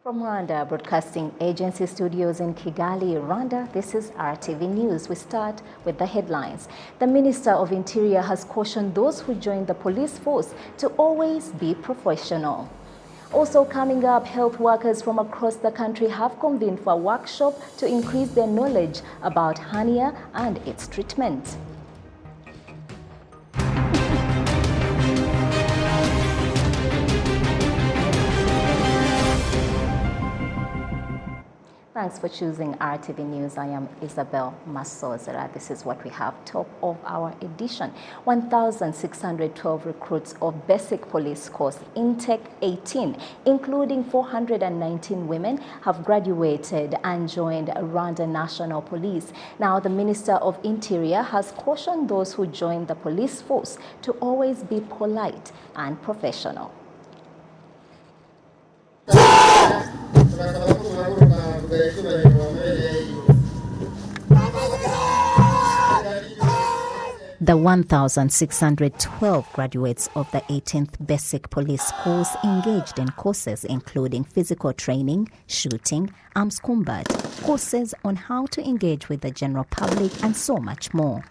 From Rwanda Broadcasting Agency studios in Kigali, Rwanda, this is RTV News. We start with the headlines. The Minister of Interior has cautioned those who join the police force to always be professional. Also coming up, health workers from across the country have convened for a workshop to increase their knowledge about hernia and its treatment. Thanks for choosing RTV News. I am Isabel Masozera. This is what we have top of our edition. 1,612 recruits of basic police course Intake 18, including 419 women, have graduated and joined Rwanda National Police. Now, the Minister of Interior has cautioned those who join the police force to always be polite and professional. The 1,612 graduates of the 18th Basic Police Course engaged in courses including physical training, shooting, arms combat, courses on how to engage with the general public, and so much more.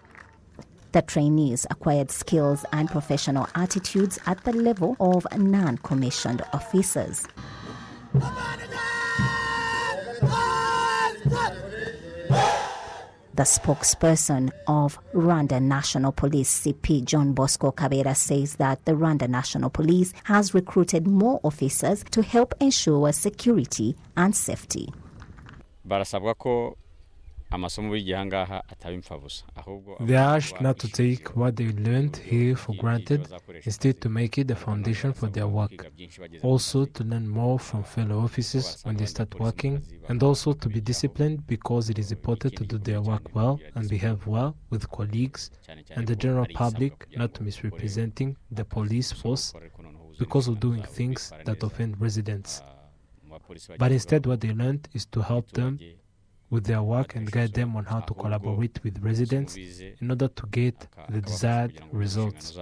The trainees acquired skills and professional attitudes at the level of non-commissioned officers. The spokesperson of Rwanda National Police, CP John Bosco Kabera, says that the Rwanda National Police has recruited more officers to help ensure security and safety. They are asked not to take what they learned here for granted, instead to make it the foundation for their work. Also to learn more from fellow officers when they start working, and also to be disciplined because it is important to do their work well and behave well with colleagues and the general public, not misrepresenting the police force because of doing things that offend residents. But instead what they learned is to help them with their work and guide them on how to collaborate with residents in order to get the desired results.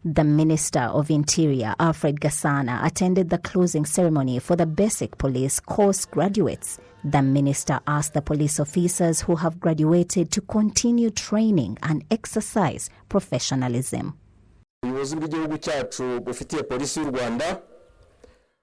The Minister of Interior, Alfred Gasana, attended the closing ceremony for the Basic Police Course graduates. The minister asked the police officers who have graduated to continue training and exercise professionalism.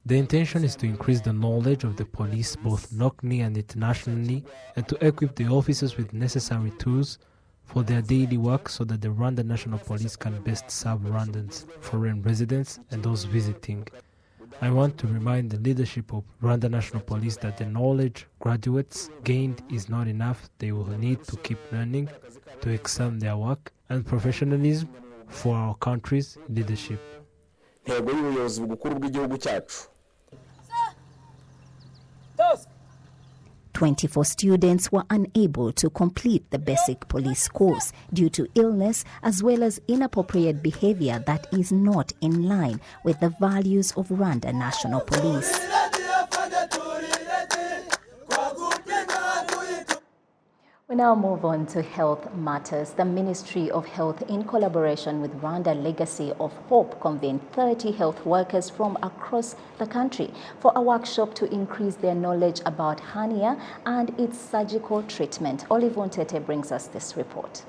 The intention is to increase the knowledge of the police both locally and internationally, and to equip the officers with necessary tools for their daily work so that the Rwanda National Police can best serve Rwandans, foreign residents and those visiting. I want to remind the leadership of Rwanda National Police that the knowledge graduates gained is not enough. They will need to keep learning to excel in their work and professionalism for our country's leadership. 24 students were unable to complete the basic police course due to illness as well as inappropriate behavior that is not in line with the values of Rwanda National Police. We now move on to health matters. The Ministry of Health, in collaboration with Rwanda Legacy of Hope, convened 30 health workers from across the country for a workshop to increase their knowledge about hernia and its surgical treatment. Olive Ontete brings us this report.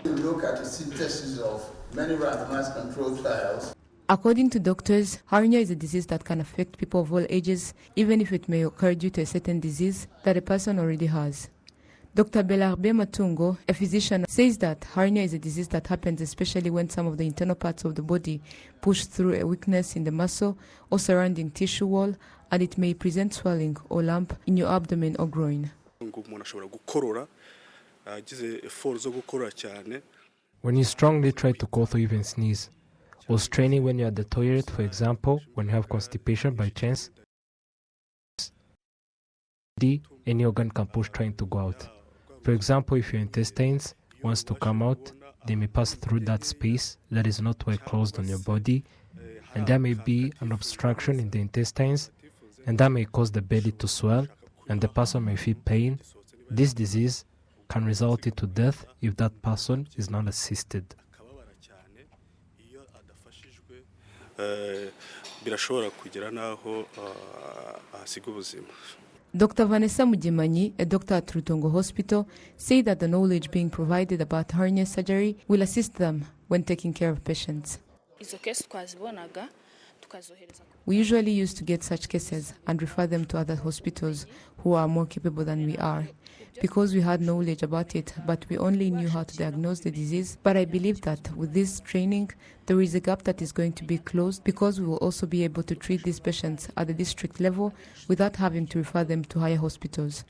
Look at the synthesis of many randomized controlled trials. According to doctors, hernia is a disease that can affect people of all ages, even if it may occur due to a certain disease that a person already has. Dr. Belarbe Matungo, a physician, says that hernia is a disease that happens especially when some of the internal parts of the body push through a weakness in the muscle or surrounding tissue wall, and it may present swelling or lump in your abdomen or groin. When you strongly try to cough or even sneeze, or straining when you're at the toilet, for example, when you have constipation by chance, any organ can push trying to go out. For example, if your intestines wants to come out, they may pass through that space that is not well closed on your body, and there may be an obstruction in the intestines, and that may cause the belly to swell, and the person may feel pain. This disease can result into death if that person is not assisted. birashobora kugera naho ahasiga ubuzima. Dr. Vanessa Mugimanyi, a doctor at Rutongo Hospital, said that the knowledge being provided about hernia surgery will assist them when taking care of patients. We usually used to get such cases and refer them to other hospitals who are more capable than we are, because we had knowledge about it, but we only knew how to diagnose the disease. But I believe that with this training, there is a gap that is going to be closed, because we will also be able to treat these patients at the district level without having to refer them to higher hospitals.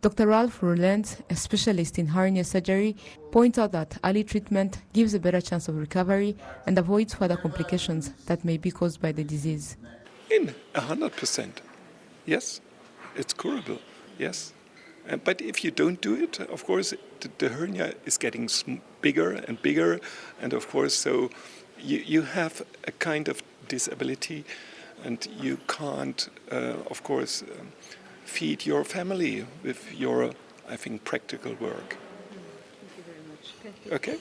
Dr. Ralph Roland, a specialist in hernia surgery, points out that early treatment gives a better chance of recovery and avoids further complications that may be caused by the disease. In 100%, yes, it's curable, yes. But if you don't do it, of course, the hernia is getting bigger and bigger, and of course, so you have a kind of disability, and you can't, of course, feed your family with your, I think, practical work. Thank you very much. Thank you. Okay?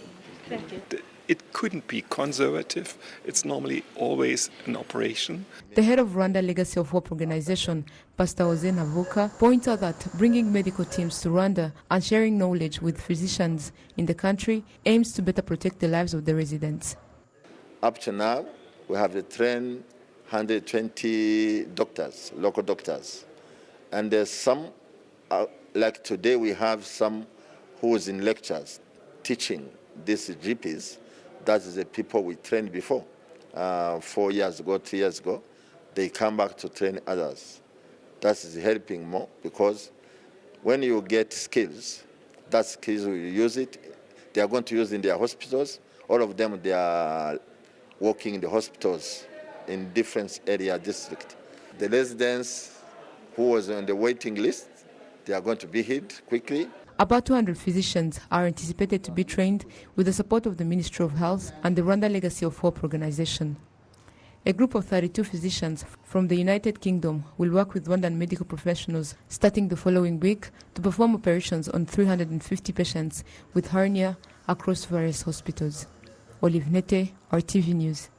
Thank you. It couldn't be conservative. It's normally always an operation. The head of Rwanda Legacy of Hope organization, Pastor Jose Navuka, points out that bringing medical teams to Rwanda and sharing knowledge with physicians in the country aims to better protect the lives of the residents. Up to now, we have trained 120 doctors, local doctors. And there's some, like today we have some who is in lectures teaching these GPs. That is the people we trained before. 4 years ago, 3 years ago, they come back to train others. That is helping more, because when you get skills, that skills will use it. They are going to use in their hospitals. All of them, they are working in the hospitals in different area district. The residents who was on the waiting list, they are going to be hit quickly. About 200 physicians are anticipated to be trained with the support of the Ministry of Health and the Rwanda Legacy of Hope organization. A group of 32 physicians from the United Kingdom will work with Rwandan medical professionals starting the following week to perform operations on 350 patients with hernia across various hospitals. Olive Nete, RTV News.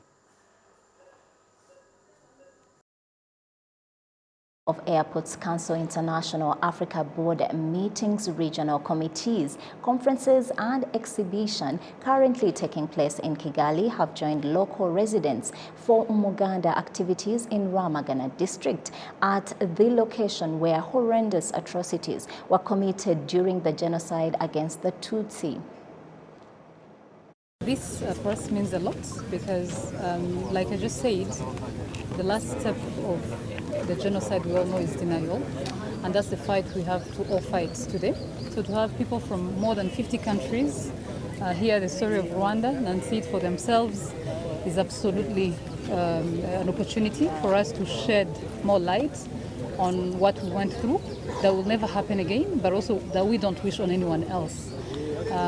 Of Airports Council International Africa Board meetings, regional committees, conferences and exhibition currently taking place in Kigali have joined local residents for umuganda activities in Rwamagana district at the location where horrendous atrocities were committed during the genocide against the Tutsi. This for us means a lot because, like I just said, the last step of the genocide we all know is denial, and that's the fight we have to all fight today. So to have people from more than 50 countries hear the story of Rwanda and see it for themselves is absolutely an opportunity for us to shed more light on what we went through that will never happen again, but also that we don't wish on anyone else.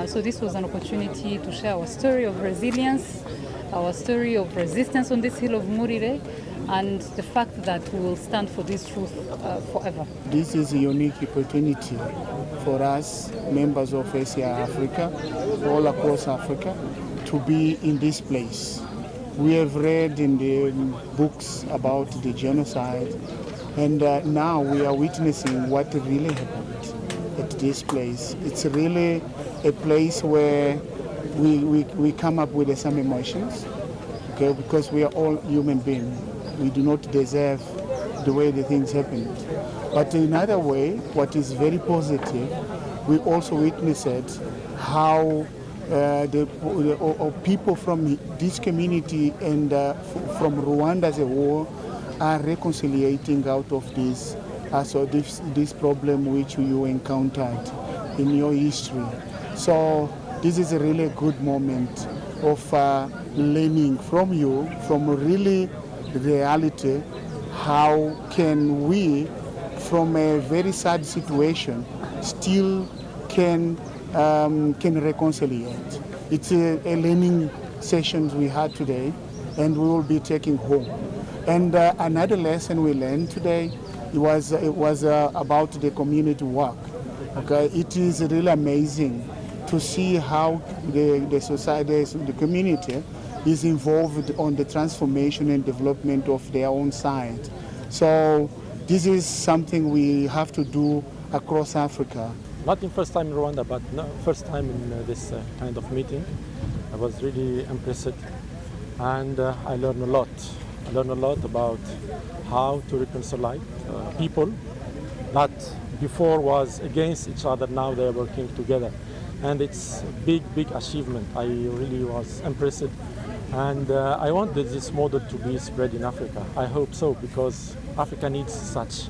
So this was an opportunity to share our story of resilience, our story of resistance on this hill of Murire, and the fact that we will stand for this truth forever. This is a unique opportunity for us, members of Asia Africa, all across Africa, to be in this place. We have read in the books about the genocide, and now we are witnessing what really happened at this place. It's really a place where we come up with some emotions, okay, because we are all human beings. We do not deserve the way the things happen. But in another way, what is very positive, we also witnessed how the people from this community and from Rwanda as a whole are reconciliating out of this, this problem which you encountered in your history. So this is a really good moment of learning from you, from really reality, how can we, from a very sad situation, still can reconcile. It's a learning session we had today, and we will be taking home. And another lesson we learned today was about the community work. Okay, it is really amazing to see how the society, the community is involved on the transformation and development of their own side. So this is something we have to do across Africa. Not in first time in Rwanda, but first time in this kind of meeting. I was really impressed, and I learned a lot. I learned a lot about how to reconcile people that before was against each other, now they are working together. And it's a big, big achievement. I really was impressed. And I want this model to be spread in Africa. I hope so, because Africa needs such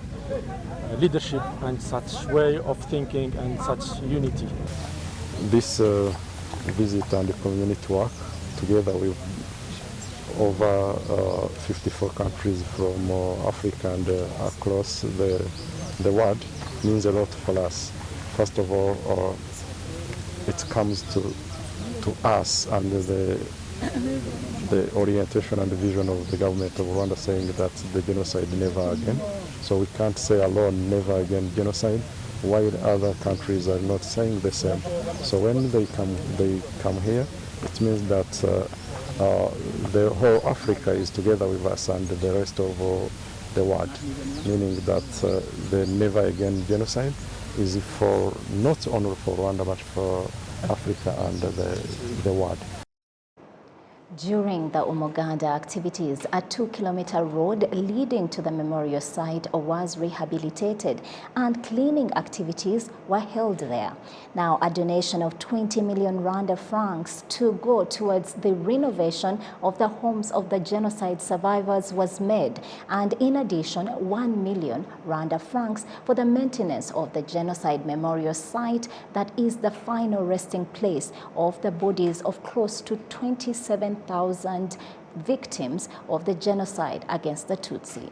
leadership and such way of thinking and such unity. This visit and the community work together with over 54 countries from Africa and across the world means a lot for us. First of all, it comes to us and the orientation and the vision of the government of Rwanda saying that the genocide never again. So we can't say alone never again genocide, while other countries are not saying the same. So when they come here, it means that the whole Africa is together with us and the rest of the world, meaning that the never again genocide is for not only for Rwanda but for Africa and the world. During the Umuganda activities, a 2-kilometer road leading to the memorial site was rehabilitated and cleaning activities were held there. Now, a donation of 20 million Rwanda francs to go towards the renovation of the homes of the genocide survivors was made, and in addition, 1 million Rwanda francs for the maintenance of the genocide memorial site that is the final resting place of the bodies of close to 27,000 victims of the genocide against the Tutsi.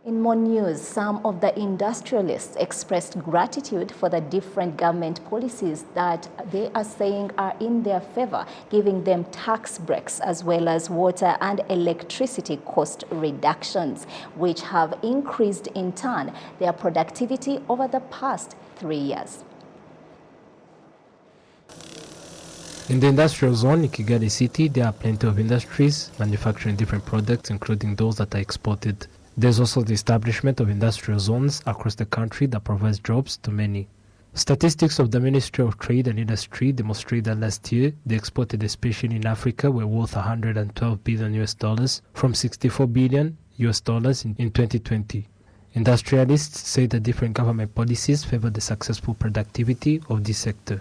In more news, some of the industrialists expressed gratitude for the different government policies that they are saying are in their favor, giving them tax breaks as well as water and electricity cost reductions, which have increased in turn their productivity over the past 3 years. In the industrial zone in Kigali City, there are plenty of industries manufacturing different products, including those that are exported. There's also the establishment of industrial zones across the country that provides jobs to many. Statistics of the Ministry of Trade and Industry demonstrate that last year, the exported, especially in Africa, were worth $112 billion from $64 billion in 2020. Industrialists say that different government policies favor the successful productivity of this sector.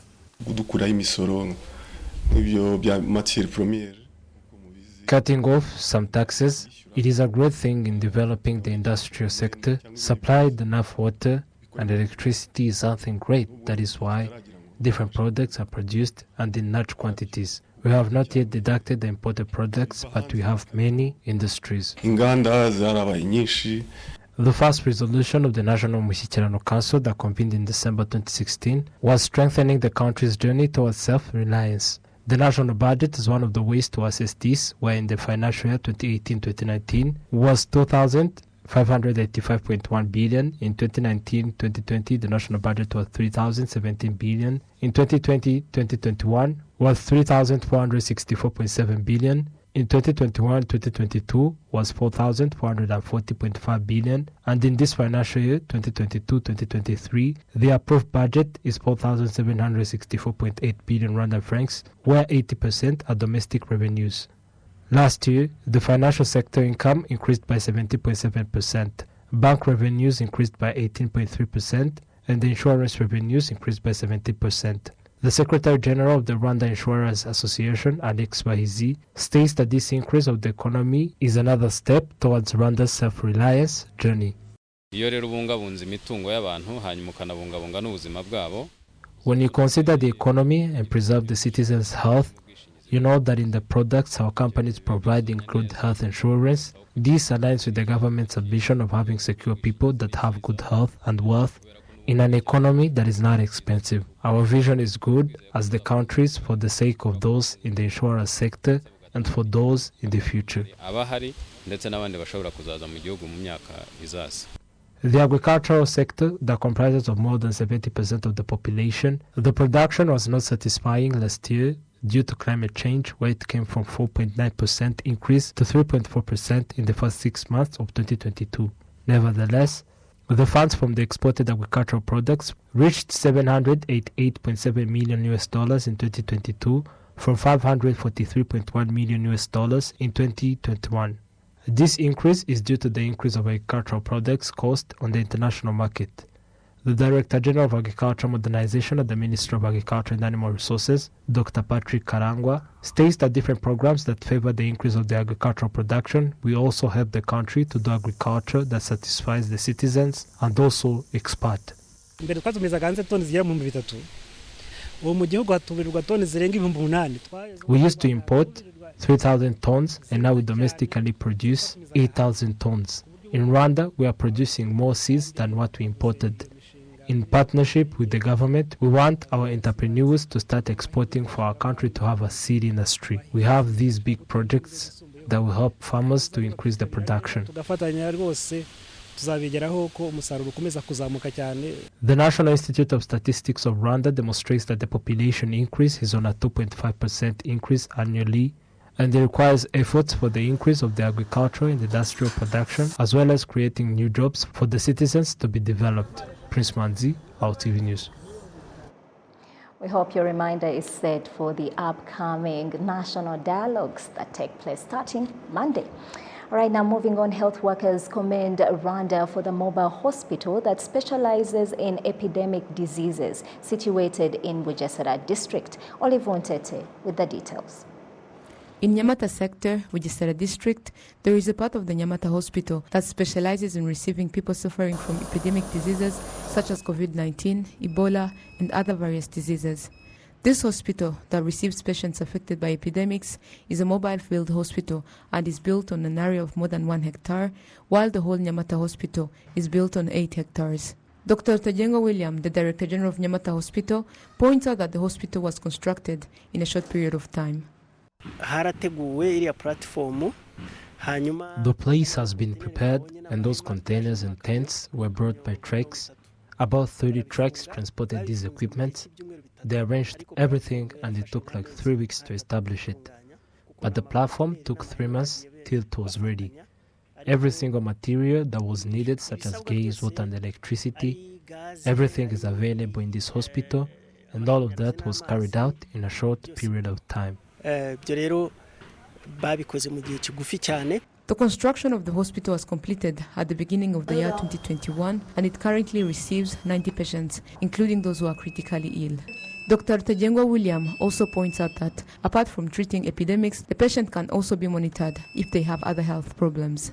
Cutting off some taxes, it is a great thing in developing the industrial sector. Supplied enough water and electricity is something great. That is why different products are produced and in large quantities. We have not yet deducted the imported products, but we have many industries. The first resolution of the National Mushyikirano Council that convened in December 2016 was strengthening the country's journey towards self-reliance. The national budget is one of the ways to assess this, where in the financial year 2018-2019 was 2,585.1 billion. In 2019-2020, the national budget was 3,017 billion. In 2020-2021 was 3,464.7 billion. In 2021-2022 was 4,440.5 billion, and in this financial year 2022-2023 the approved budget is 4,764.8 billion Rwandan francs, where 80% are domestic revenues. Last year, the financial sector income increased by 70.7%, bank revenues increased by 18.3%, and the insurance revenues increased by 70%. The Secretary General of the Rwanda Insurance Association, Alex Bahizi, states that this increase of the economy is another step towards Rwanda's self-reliance journey. When you consider the economy and preserve the citizens' health, you know that in the products our companies provide include health insurance. This aligns with the government's ambition of having secure people that have good health and wealth in an economy that is not expensive. Our vision is good as the countries for the sake of those in the insurance sector and for those in the future. The agricultural sector that comprises of more than 70% of the population, the production was not satisfying last year due to climate change, where it came from 4.9% increase to 3.4% in the first 6 months of 2022. Nevertheless, the funds from the exported agricultural products reached $788.7 million in 2022 from $543.1 million in 2021. This increase is due to the increase of agricultural products cost on the international market. The Director General of Agriculture Modernization at the Ministry of Agriculture and Animal Resources, Dr. Patrick Karangwa, states that different programs that favor the increase of the agricultural production will also help the country to do agriculture that satisfies the citizens and also export. We used to import 3,000 tons and now we domestically produce 8,000 tons. In Rwanda, we are producing more seeds than what we imported. In partnership with the government, we want our entrepreneurs to start exporting for our country to have a seed industry. We have these big projects that will help farmers to increase the production. The National Institute of Statistics of Rwanda demonstrates that the population increase is on a 2.5% increase annually, and it requires efforts for the increase of the agricultural and industrial production, as well as creating new jobs for the citizens to be developed. Prince Manzi, RwandaTV News. We hope your reminder is set for the upcoming national dialogues that take place starting Monday. All right, now moving on, health workers commend Rwanda for the mobile hospital that specializes in epidemic diseases situated in Bugesera district. Olive Wontete with the details. In Nyamata sector, Bugesera district, there is a part of the Nyamata hospital that specializes in receiving people suffering from epidemic diseases such as COVID-19, Ebola, and other various diseases. This hospital that receives patients affected by epidemics is a mobile field hospital and is built on an area of more than 1 hectare, while the whole Nyamata hospital is built on 8 hectares. Dr. Tajengo William, the Director General of Nyamata Hospital, points out that the hospital was constructed in a short period of time. The place has been prepared and those containers and tents were brought by trucks. About 30 trucks transported these equipment. They arranged everything and it took like 3 weeks to establish it. But the platform took 3 months till it was ready. Every single material that was needed, such as gas, water and electricity, everything is available in this hospital, and all of that was carried out in a short period of time. The construction of the hospital was completed at the beginning of the year 2021 and it currently receives 90 patients, including those who are critically ill. Dr. Tajengwa William also points out that apart from treating epidemics, the patient can also be monitored if they have other health problems.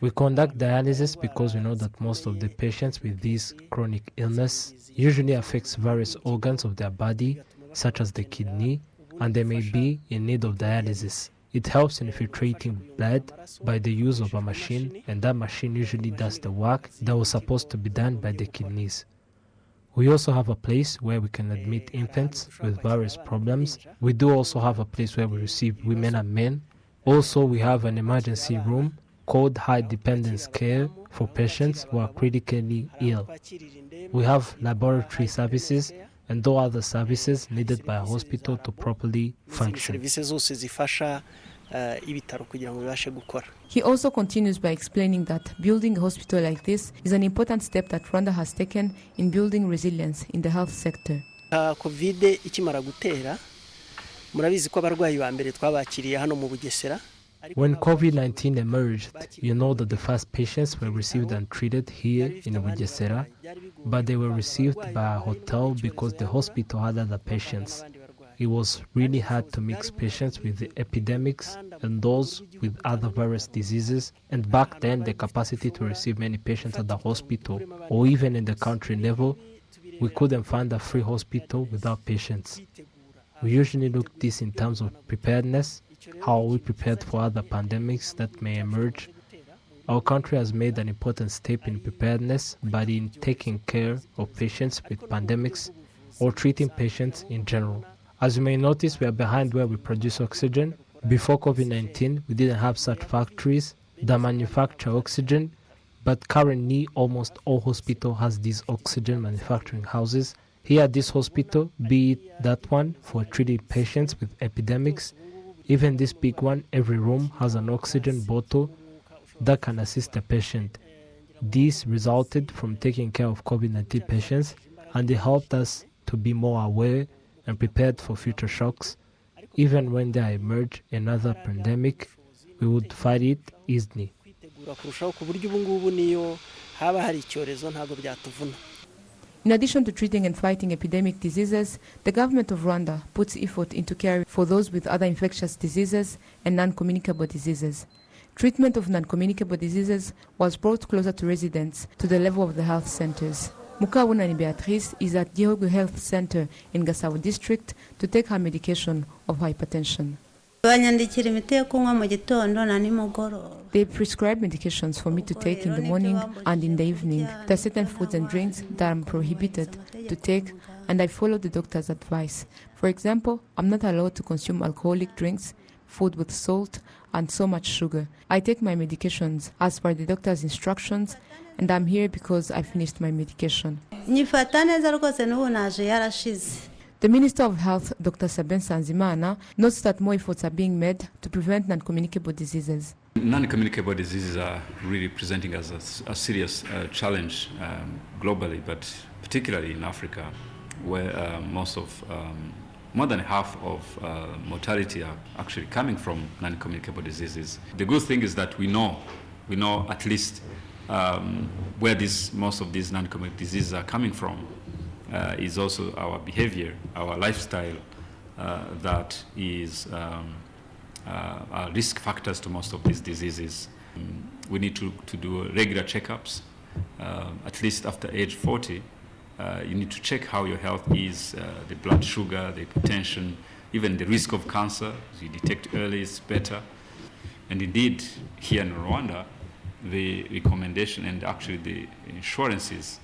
We conduct dialysis because we know that most of the patients with this chronic illness usually affects various organs of their body, such as the kidney, and they may be in need of dialysis. It helps in filtrating blood by the use of a machine, and that machine usually does the work that was supposed to be done by the kidneys. We also have a place where we can admit infants with various problems. We do also have a place where we receive women and men. Also, we have an emergency room called high dependence care for patients who are critically ill. We have laboratory services and all other services needed by a hospital to properly function. He also continues by explaining that building a hospital like this is an important step that Rwanda has taken in building resilience in the health sector. When COVID-19 emerged, you know that the first patients were received and treated here in Bugesera, but they were received by a hotel because the hospital had other patients. It was really hard to mix patients with the epidemics and those with other various diseases, and back then the capacity to receive many patients at the hospital or even in the country level, we couldn't find a free hospital without patients. We usually look at this in terms of preparedness. How are we prepared for other pandemics that may emerge? Our country has made an important step in preparedness, but in taking care of patients with pandemics or treating patients in general. As you may notice, we are behind where we produce oxygen. Before COVID-19, we didn't have such factories that manufacture oxygen, but currently almost all hospital has these oxygen manufacturing houses. Here at this hospital, be it that one for treating patients with epidemics, even this big one, every room has an oxygen bottle that can assist the patient. This resulted from taking care of COVID-19 patients, and it helped us to be more aware and prepared for future shocks. Even when there emerge another pandemic, we would fight it easily. In addition to treating and fighting epidemic diseases, the government of Rwanda puts effort into caring for those with other infectious diseases and non-communicable diseases. Treatment of non-communicable diseases was brought closer to residents to the level of the health centers. Mukabunani Beatrice is at Gihogu Health Center in Gasabo district to take her medication of hypertension. They prescribe medications for me to take in the morning and in the evening. There are certain foods and drinks that I'm prohibited to take, and I follow the doctor's advice. For example, I'm not allowed to consume alcoholic drinks, food with salt, and so much sugar. I take my medications as per the doctor's instructions, and I'm here because I finished my medication. The Minister of Health, Dr. Saben Sanzimana, notes that more efforts are being made to prevent non-communicable diseases. Non-communicable diseases are really presenting as a serious challenge globally, but particularly in Africa, where more than half of mortality are actually coming from non-communicable diseases. The good thing is that we know at least where most of these non-communicable diseases are coming from. Is also our behavior, our lifestyle that is risk factors to most of these diseases. We need to do regular checkups, at least after age 40. You need to check how your health is, the blood sugar, the hypertension, even the risk of cancer. If you detect early, it's better. And indeed, here in Rwanda, the recommendation and actually the insurances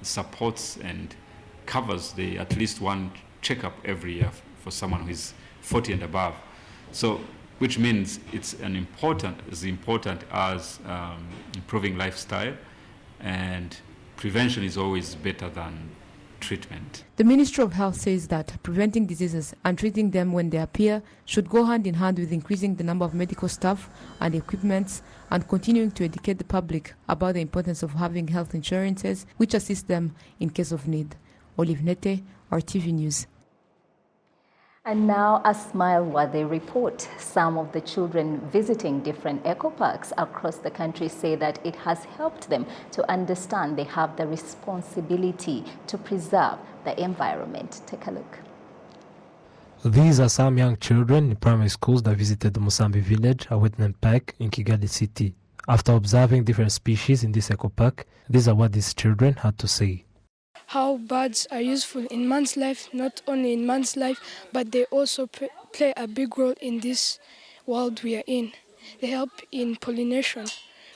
supports and covers at least one checkup every year for someone who is 40 and above. So, which means it's as important as improving lifestyle, and prevention is always better than treatment. The Ministry of Health says that preventing diseases and treating them when they appear should go hand in hand with increasing the number of medical staff and equipments, and continuing to educate the public about the importance of having health insurances which assist them in case of need. Olive Nete, RTV News. And now a smile-worthy report. Some of the children visiting different eco parks across the country say that it has helped them to understand they have the responsibility to preserve the environment. Take a look. These are some young children in primary schools that visited the Musambi village, a wetland park in Kigali city. After observing different species in this eco park, these are what these children had to say. How birds are useful in man's life, not only in man's life, but they also play a big role in this world we are in. They help in pollination.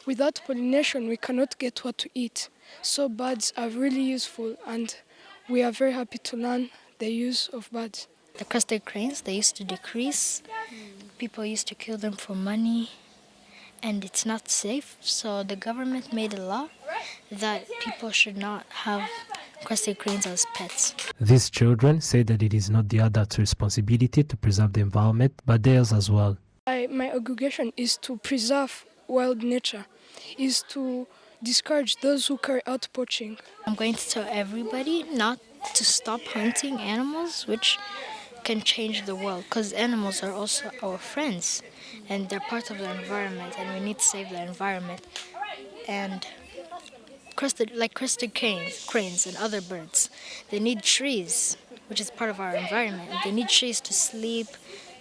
Without pollination, we cannot get what to eat. So birds are really useful, and we are very happy to learn the use of birds. The crested cranes, they used to decrease. People used to kill them for money, and it's not safe. So the government made a law that people should not have crested cranes as pets. These children say that it is not the adults' responsibility to preserve the environment, but theirs as well. My obligation is to preserve wild nature, is to discourage those who carry out poaching. I'm going to tell everybody not to stop hunting animals, which can change the world, because animals are also our friends and they're part of the environment, and we need to save the environment. And crested cranes and other birds, they need trees, which is part of our environment. They need trees to sleep,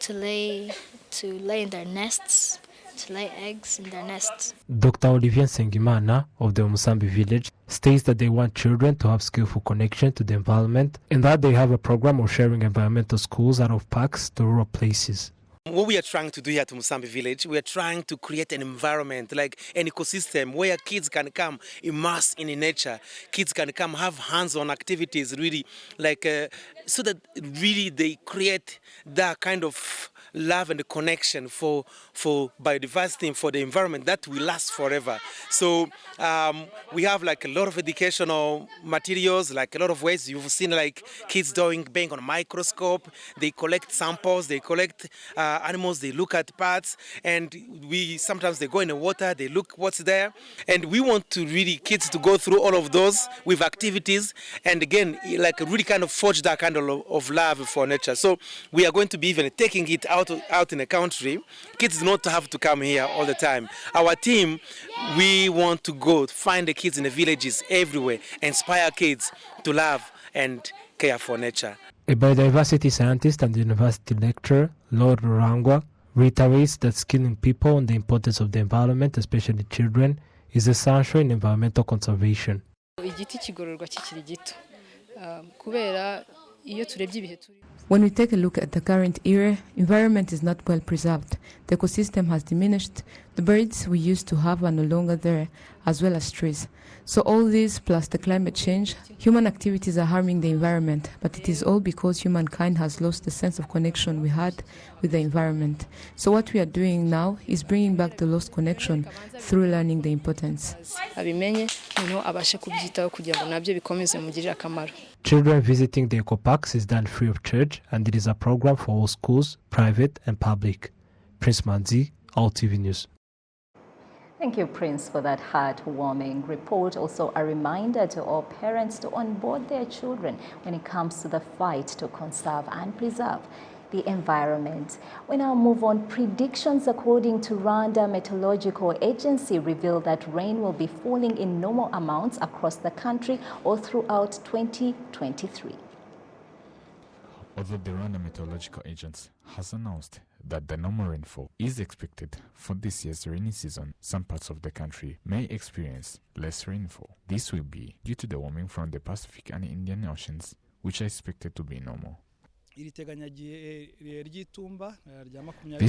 to lay in their nests, to lay eggs in their nests. Dr. Olivier Sengimana of the Musambi village states that they want children to have skillful connection to the environment, and that they have a program of sharing environmental schools out of parks to rural places. What we are trying to do here at Musambi village, we are trying to create an environment, like an ecosystem where kids can come immerse in nature. Kids can come have hands-on activities, really, so that really they create that kind of love and connection for biodiversity and for the environment that will last forever. So we have like a lot of educational materials, like a lot of ways. You've seen like kids being on a microscope. They collect samples, they collect animals, they look at parts, and sometimes they go in the water, they look what's there. And we want to really kids to go through all of those with activities, and again, like really kind of forge that kind of love for nature. So we are going to be even taking it out in the country. Kids do not have to come here all the time. Our team, we want to go find the kids in the villages everywhere, inspire kids to love and care for nature. A biodiversity scientist and university lecturer, Lord Rurangwa, reiterates that skilling people on the importance of the environment, especially children, is essential in environmental conservation. When we take a look at the current era, environment is not well preserved. The ecosystem has diminished. The birds we used to have are no longer there, as well as trees. So all this, plus the climate change, human activities are harming the environment, but it is all because humankind has lost the sense of connection we had with the environment. So what we are doing now is bringing back the lost connection through learning the importance. Children visiting the eco parks is done free of charge, and it is a program for all schools, private and public. Prince Manzi, RwandaTV News. Thank you, Prince, for that heartwarming report. Also, a reminder to all parents to onboard their children when it comes to the fight to conserve and preserve the environment. We now move on. Predictions according to Rwanda Meteorological Agency reveal that rain will be falling in normal amounts across the country all throughout 2023. Although the Rwanda Meteorological Agency has announced that the normal rainfall is expected for this year's rainy season, some parts of the country may experience less rainfall. This will be due to the warming from the Pacific and Indian Oceans, which are expected to be normal. This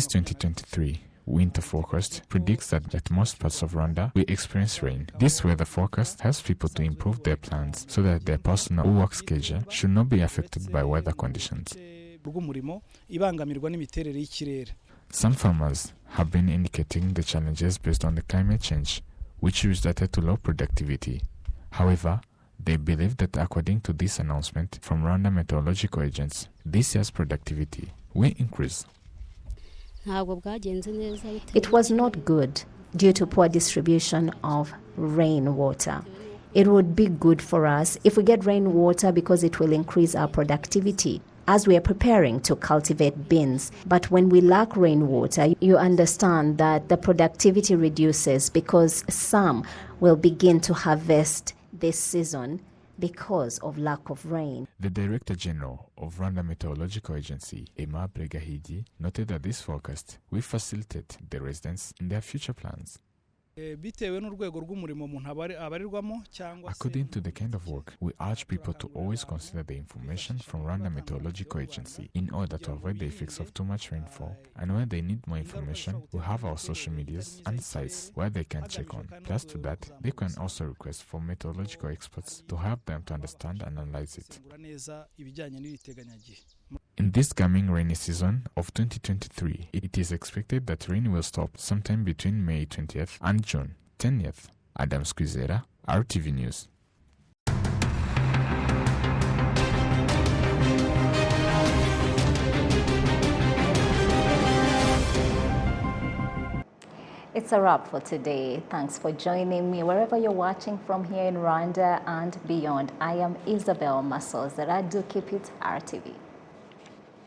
2023 winter forecast predicts that most parts of Rwanda will experience rain. This weather forecast helps people to improve their plans so that their personal work schedule should not be affected by weather conditions. Some farmers have been indicating the challenges based on the climate change, which resulted to low productivity. However, they believe that according to this announcement from Rwanda Meteorological Agency, this year's productivity will increase. It was not good due to poor distribution of rainwater. It would be good for us if we get rainwater because it will increase our productivity as we are preparing to cultivate beans. But when we lack rainwater, you understand that the productivity reduces because some will begin to harvest this season because of lack of rain. The Director General of Rwanda Meteorological Agency, Aimable Gahigi, noted that this forecast will facilitate the residents in their future plans. According to the kind of work, we urge people to always consider the information from Rwanda Meteorological Agency in order to avoid the effects of too much rainfall. And when they need more information, we have our social medias and sites where they can check on. Plus to that, they can also request for meteorological experts to help them to understand and analyze it. In this coming rainy season of 2023, it is expected that rain will stop sometime between May 20th and June 10th. Adam Squizera, RwandaTV News. It's a wrap for today. Thanks for joining me wherever you're watching from here in Rwanda and beyond. I am Isabel Masoz. Do keep it RwandaTV.